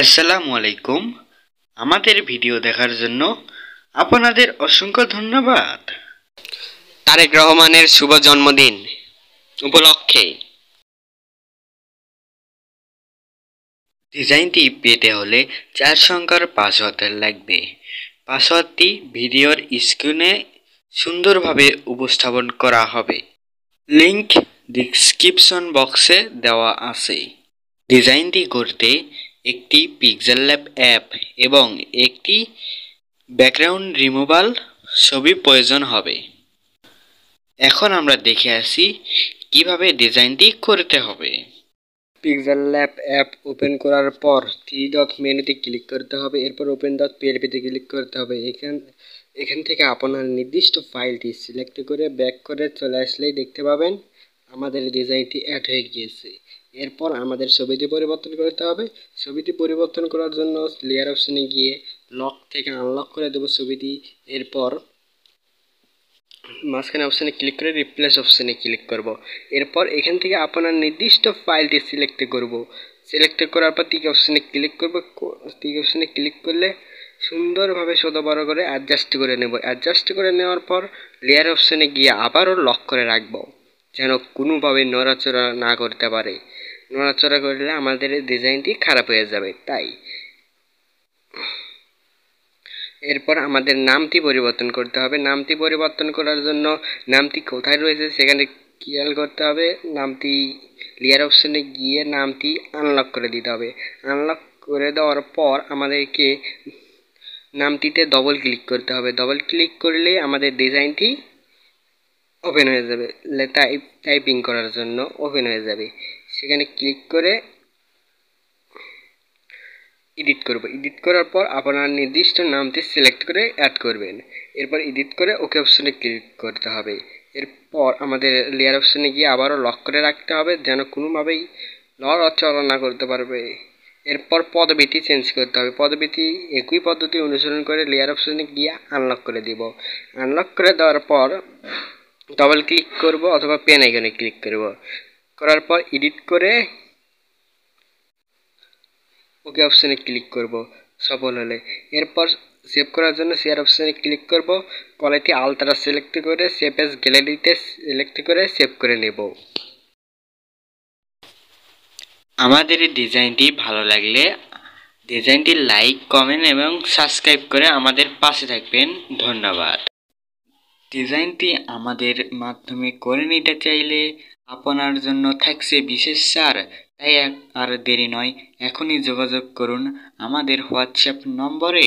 আসসালামু আলাইকুম। আমাদের ভিডিও দেখার জন্য আপনাদের অসংখ্য ধন্যবাদ। তারেক রহমানের শুভ জন্মদিন উপলক্ষে ডিজাইনটি পেতে হলে 4 সংখ্যার পাসওয়ার্ড লাগবে। পাসওয়ার্ডটি ভিডিওর স্ক্রিনে সুন্দরভাবে উপস্থাপন করা হবে। লিংক ডেসক্রিপশন বক্সে দেওয়া আছে। ডিজাইনটি করতে একটি পিক্সেল ল্যাব অ্যাপ এবং একটি ব্যাকগ্রাউন্ড রিমুভাল ছবি প্রয়োজন হবে। এখন আমরা দেখে আসি কিভাবে ডিজাইনটি করতে হবে। পিক্সেল ল্যাব অ্যাপ ওপেন করার পর 3 ডট মেনুতে ক্লিক করতে হবে। এরপর ওপেন ডট পিএলপিতে ক্লিক করতে হবে। এখান থেকে আপনার নির্দিষ্ট ফাইলটি সিলেক্ট করে ব্যাক করে চলে আসলেই দেখতে পাবেন আমাদের ডিজাইনটি অ্যাড হয়ে গিয়েছে। এরপর আমাদের ছবিটি পরিবর্তন করতে হবে। ছবিটি পরিবর্তন করার জন্য লেয়ার অপশনে গিয়ে লক থেকে আনলক করে দেব ছবিটি। এরপর মাঝখানে অপশানে ক্লিক করে রিপ্লেস অপশানে ক্লিক করব। এরপর এখান থেকে আপনার নির্দিষ্ট ফাইলটি সিলেক্ট করব। সিলেক্ট করার পর টিক অপশানে ক্লিক করব। টিক অপশানে ক্লিক করলে সুন্দরভাবে ছোটো বড় করে অ্যাডজাস্ট করে নেব। অ্যাডজাস্ট করে নেওয়ার পর লেয়ার অপশানে গিয়ে আবারও লক করে রাখব, যেন কোনোভাবে নড়াচড়া না করতে পারে। নড়াচড়া করলে আমাদের ডিজাইনটি খারাপ হয়ে যাবে। তাই এরপর আমাদের নামটি পরিবর্তন করতে হবে। নামটি পরিবর্তন করার জন্য নামটি কোথায় রয়েছে সেখানে খেয়াল করতে হবে। নামটি লেয়ার অপশনে গিয়ে নামটি আনলক করে দিতে হবে। আনলক করে দেওয়ার পর আমাদেরকে নামটিতে ডবল ক্লিক করতে হবে। ডবল ক্লিক করলে আমাদের ডিজাইনটি ওপেন হয়ে যাবে। টাইপিং করার জন্য ওপেন হয়ে যাবে। সেখানে ক্লিক করে এডিট করব। এডিট করার পর আপনার নির্দিষ্ট নামটি সিলেক্ট করে অ্যাড করবেন। এরপর এডিট করে ওকে অপশনে ক্লিক করতে হবে। এরপর আমাদের লেয়ার অপশনে গিয়ে আবারও লক করে রাখতে হবে, যেন কোনোভাবেই নড়াচড়া না করতে পারবে। এরপর পদবিটি চেঞ্জ করতে হবে। পদবিটি একই পদ্ধতি অনুসরণ করে লেয়ার অপশনে গিয়ে আনলক করে দিব। আনলক করে দেওয়ার পর ডবল ক্লিক করব অথবা পেন আইকনে ক্লিক করব। করার পর এডিট করে ওকে অপশানে ক্লিক করব সফল হলে। এরপর সেভ করার জন্য শেয়ার অপশানে ক্লিক করব। কোয়ালিটি আলট্রা সিলেক্ট করে সেভ এস গ্যালারিতে সিলেক্ট করে সেভ করে নেব। আমাদের এই ডিজাইনটি ভালো লাগলে ডিজাইনটি লাইক, কমেন্ট এবং সাবস্ক্রাইব করে আমাদের পাশে থাকবেন। ধন্যবাদ। ডিজাইনটি আমাদের মাধ্যমে করে নিতে চাইলে আপনার জন্য থাকছে বিশেষ ছাড়। তাই আর দেরি নয়, এখনই যোগাযোগ করুন আমাদের হোয়াটসঅ্যাপ নম্বরে।